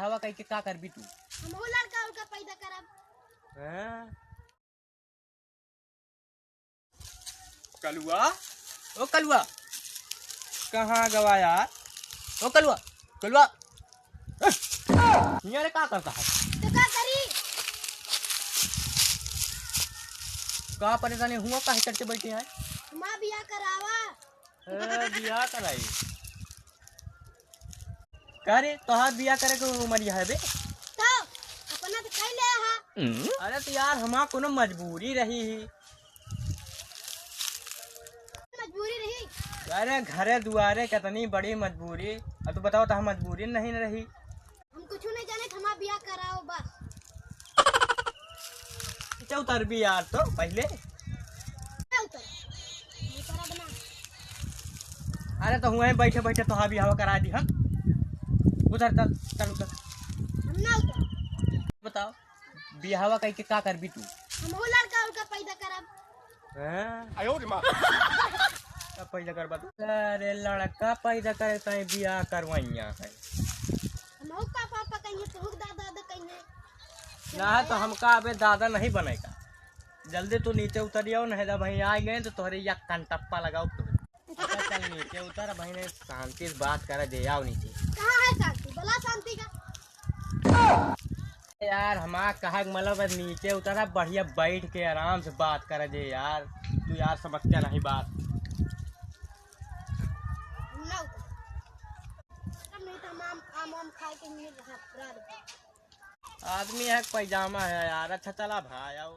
बिहावा कह के का करबी तू? हमहू लड़का उड़का पैदा करब। हैं? कलुआ, ओ कलुआ, कहाँ गवा यार? ओ कलुआ, कलुआ, ये का करता है? तो का करी? का परेशानी हुआ काहे करके बैठे हैं? माँ बियाह करावा। बियाह कराई? करे तोहार बियाह करे के उमरिया है बे? तो अपना तो कह ले हा। अरे तो यार हमार कोनो मजबूरी रही ही। मजबूरी रही। अरे घरे दुआरे कितनी बड़ी मजबूरी। अब तो बताओ तो मजबूरी नहीं न रही। हम कुछ नहीं जाने, हमारा बियाह कराओ बस। उतर भी यार तो पहले। उतर ये करा बना। अरे तो हुए बैठे बैठे तो बियाह करा दी हम। उधर चल चल उधर। हम ना उतर। बताओ बियाहवा कह के का करबी तू? हमहू लड़का उड़का पैदा करब। हैं? आयो रे माँ। का पैदा करबा तू? अरे लड़का पैदा करे तय बियाह करवाइया है। हमहू का पापा कहिए, तू दादा दादा कहिए। ना तो हमका अबे दादा नहीं बनेगा। जल्दी तू नीचे उतरियो, नहीं तो भाई आ गए तो तोहरे या कंटप्पा लगाओ तो। अच्छा चल नीचे उतर भाई ने शांति से बात कर दे आओ नीचे। कहाँ है शांति? बला शांति का। यार हमारा कहा मतलब नीचे उतरा बढ़िया बैठ के आराम से बात कर दे यार। तू यार समझते नहीं बात। हम ना उतर। अब नहीं तो हम आम खाए के मिल रहा। आदमी है पैजामा है यार। अच्छा चला भाई आओ।